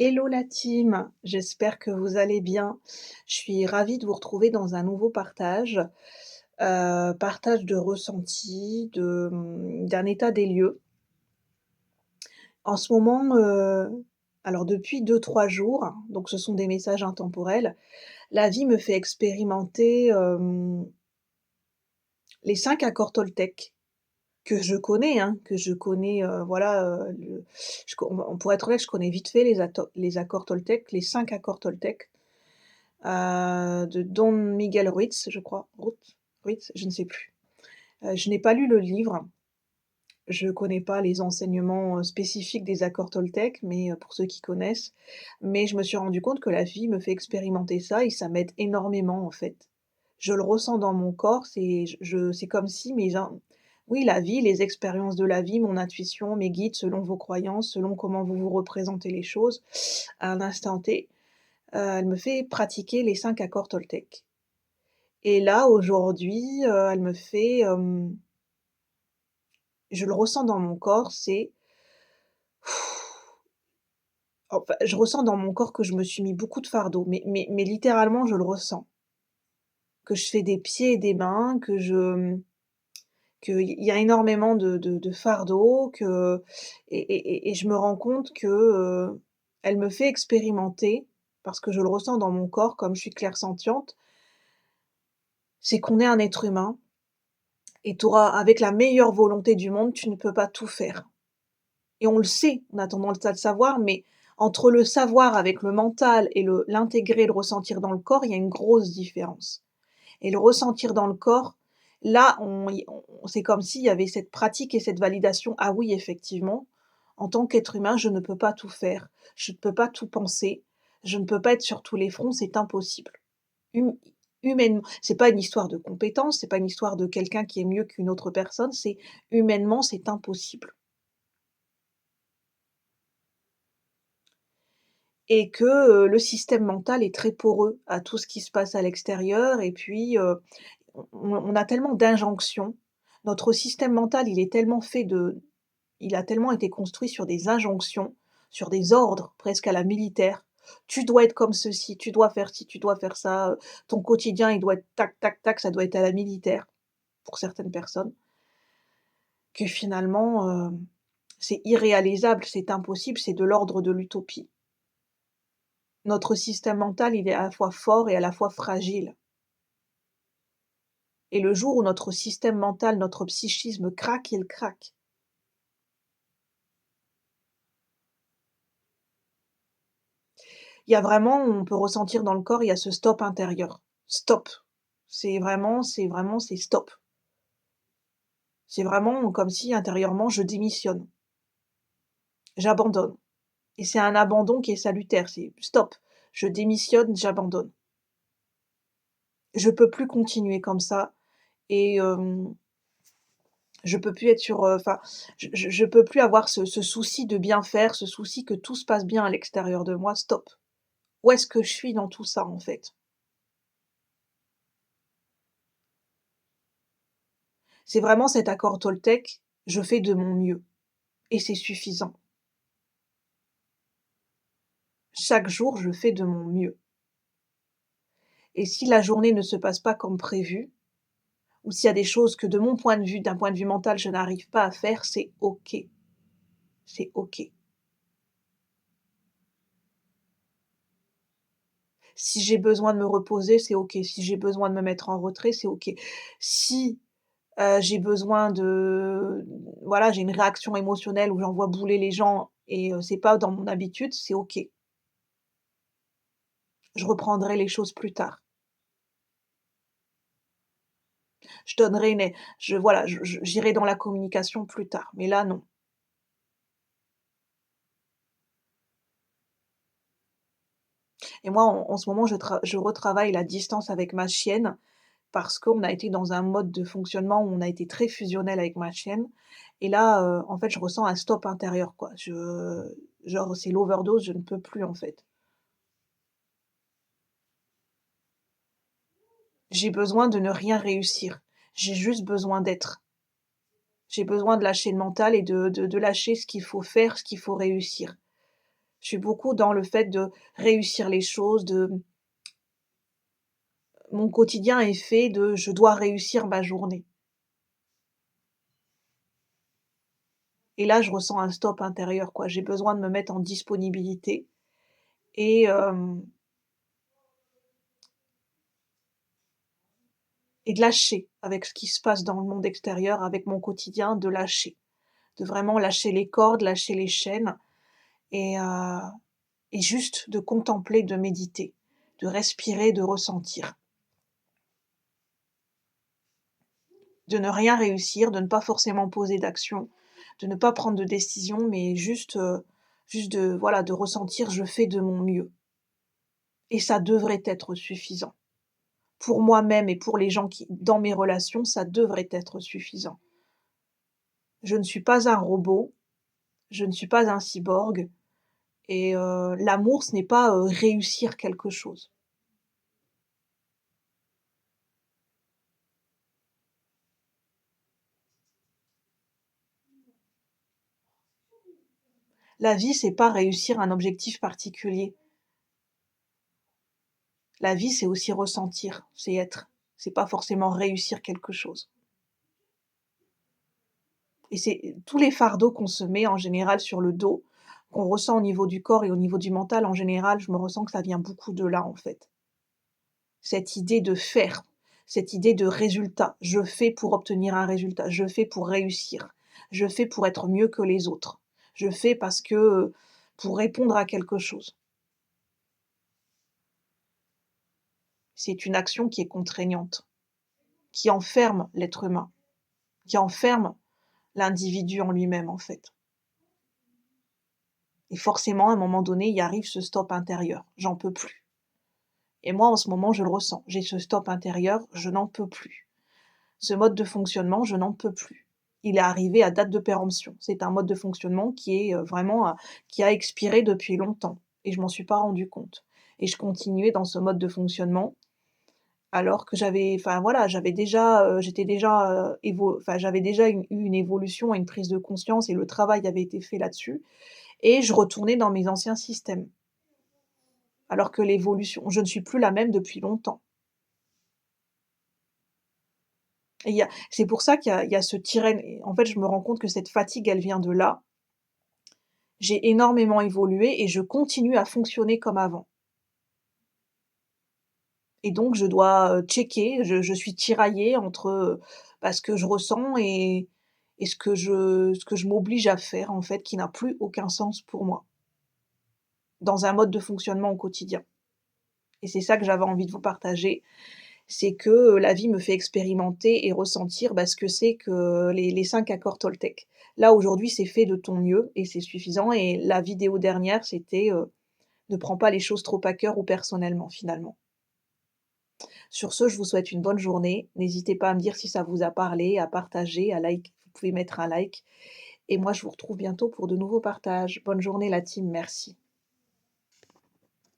Hello la team, j'espère que vous allez bien. Je suis ravie de vous retrouver dans un nouveau partage, partage de ressentis, d'un état des lieux. En ce moment, alors depuis 2 3 jours, donc ce sont des messages intemporels, la vie me fait expérimenter, les 5 accords Toltec que je connais, hein, que je connais, voilà, le je co pour être honnête, je connais vite fait les accords Toltec, les 5 accords Toltec. De Don Miguel Ruiz, je crois, Ruiz, je ne sais plus. Je n'ai pas lu le livre, je connais pas les enseignements, spécifiques des accords Toltec, mais pour ceux qui connaissent. Mais je me suis rendu compte que la vie me fait expérimenter ça et ça m'aide énormément, en fait. Je le ressens dans mon corps, c'est comme si oui, la vie, les expériences de la vie, mon intuition, mes guides, selon vos croyances, selon comment vous vous représentez les choses à un instant T, elle me fait pratiquer les 5 accords Toltec. Et là, aujourd'hui, elle me fait, je le ressens dans mon corps, enfin, je ressens dans mon corps que je me suis mis beaucoup de fardeaux, mais littéralement, je le ressens. Que je fais des pieds et des mains, qu'il y a énormément de fardeaux, et je me rends compte que, elle me fait expérimenter, parce que je le ressens dans mon corps, comme je suis clairsentiente, c'est qu'on est un être humain et avec la meilleure volonté du monde, tu ne peux pas tout faire. Et on le sait, on a tendance à le savoir, mais entre le savoir avec le mental et l'intégrer, le ressentir dans le corps, il y a une grosse différence. Et le ressentir dans le corps, là, c'est comme s'il y avait cette pratique et cette validation: «Ah oui, effectivement, en tant qu'être humain, je ne peux pas tout faire, je ne peux pas tout penser, je ne peux pas être sur tous les fronts, c'est impossible». Hum Humainement, c'est pas une histoire de compétence, c'est pas une histoire de quelqu'un qui est mieux qu'une autre personne, c'est humainement, c'est impossible. Et que, le système mental est très poreux à tout ce qui se passe à l'extérieur, et puis, on a tellement d'injonctions. Notre système mental, il a tellement été construit sur des injonctions, sur des ordres presque à la militaire. «Tu dois être comme ceci, tu dois faire ci, tu dois faire ça, ton quotidien, il doit être tac, tac, tac», ça doit être à la militaire pour certaines personnes, que finalement, c'est irréalisable, c'est impossible, c'est de l'ordre de l'utopie. Notre système mental, il est à la fois fort et à la fois fragile, et le jour où notre système mental, notre psychisme craque, il craque. Il y a vraiment, on peut ressentir dans le corps, il y a ce stop intérieur. Stop. C'est stop. C'est vraiment comme si intérieurement je démissionne, j'abandonne, et c'est un abandon qui est salutaire, c'est stop, je démissionne, j'abandonne. Je peux plus continuer comme ça, et je peux plus être sur, enfin, je peux plus avoir ce souci de bien faire, ce souci que tout se passe bien à l'extérieur de moi, stop. Où est-ce que je suis dans tout ça, en fait? C'est vraiment cet accord Toltec, je fais de mon mieux et c'est suffisant. Chaque jour, je fais de mon mieux, et si la journée ne se passe pas comme prévu, ou s'il y a des choses que de mon point de vue, d'un point de vue mental, je n'arrive pas à faire, c'est OK, c'est OK. Si j'ai besoin de me reposer, c'est OK. Si j'ai besoin de me mettre en retrait, c'est OK. Si, j'ai besoin de voilà, j'ai une réaction émotionnelle où j'envoie bouler les gens et c'est pas dans mon habitude, c'est OK. Je reprendrai les choses plus tard. Je donnerai une je voilà, j'irai dans la communication plus tard, mais là, non. Et moi, en ce moment, je retravaille la distance avec ma chienne, parce qu'on a été dans un mode de fonctionnement où on a été très fusionnel avec ma chienne, et là, en fait, je ressens un stop intérieur, quoi. Genre, c'est l'overdose, je ne peux plus, en fait. J'ai besoin de ne rien réussir. J'ai juste besoin d'être. J'ai besoin de lâcher le mental et de lâcher ce qu'il faut faire, ce qu'il faut réussir. Je suis beaucoup dans le fait de réussir les choses, de mon quotidien est fait de: «Je dois réussir ma journée» et là, je ressens un stop intérieur, quoi. J'ai besoin de me mettre en disponibilité et et de lâcher avec ce qui se passe dans le monde extérieur, avec mon quotidien, de lâcher. De vraiment lâcher les cordes, lâcher les chaînes et heu et juste de contempler, de méditer, de respirer, de ressentir. De ne rien réussir, de ne pas forcément poser d'action, de ne pas prendre de décision, mais juste de voilà, de ressentir: «Je fais de mon mieux» et ça devrait être suffisant. Pour moi-même et pour les gens qui dans mes relations, ça devrait être suffisant. Je ne suis pas un robot, je ne suis pas un cyborg et l'amour, ce n'est pas, réussir quelque chose. La vie, c'est pas réussir un objectif particulier. La vie, c'est aussi ressentir, c'est être. C'est pas forcément réussir quelque chose. Et c'est tous les fardeaux qu'on se met en général sur le dos, qu'on ressent au niveau du corps et au niveau du mental en général, je me ressens que ça vient beaucoup de là, en fait. Cette idée de faire, cette idée de résultat. Je fais pour obtenir un résultat, je fais pour réussir, je fais pour être mieux que les autres. Je fais parce que, pour répondre à quelque chose. C'est une action qui est contraignante, qui enferme l'être humain, qui enferme l'individu en lui-même, en fait. Et forcément, à un moment donné, il arrive ce stop intérieur. J'en peux plus. Et moi, en ce moment, je le ressens. J'ai ce stop intérieur, je n'en peux plus. Ce mode de fonctionnement, je n'en peux plus. Il est arrivé à date de péremption. C'est un mode de fonctionnement qui est, vraiment, qui a expiré depuis longtemps et je m'en suis pas rendu compte. Et je continuais dans ce mode de fonctionnement alors que j'avais enfin voilà, j'avais déjà, j'étais déjà, enfin j'avais déjà eu une évolution et une prise de conscience et le travail avait été fait là-dessus et je retournais dans mes anciens systèmes. Alors que l'évolution je ne suis plus la même depuis longtemps et c'est pour ça qu'il y a ce tirail et en fait, je me rends compte que cette fatigue, elle vient de là. J'ai énormément évolué et je continue à fonctionner comme avant et donc je dois, checker, je suis tiraillée entre, bah, ce que je ressens et ce que je m'oblige à faire, en fait, qui n'a plus aucun sens pour moi, dans un mode de fonctionnement au quotidien et c'est ça que j'avais envie de vous partager. C'est que, la vie me fait expérimenter et ressentir, bah, ce que c'est que les 5 accords Toltec. Là, aujourd'hui, c'est «Fais de ton mieux» et c'est suffisant et la vidéo dernière, c'était, «Ne prends pas les choses trop à cœur ou personnellement», finalement. Sur ce, je vous souhaite une bonne journée. N'hésitez pas à me dire si ça vous a parlé, à partager, à like. Vous pouvez mettre un like et moi, je vous retrouve bientôt pour de nouveaux partages. Bonne journée la team, merci.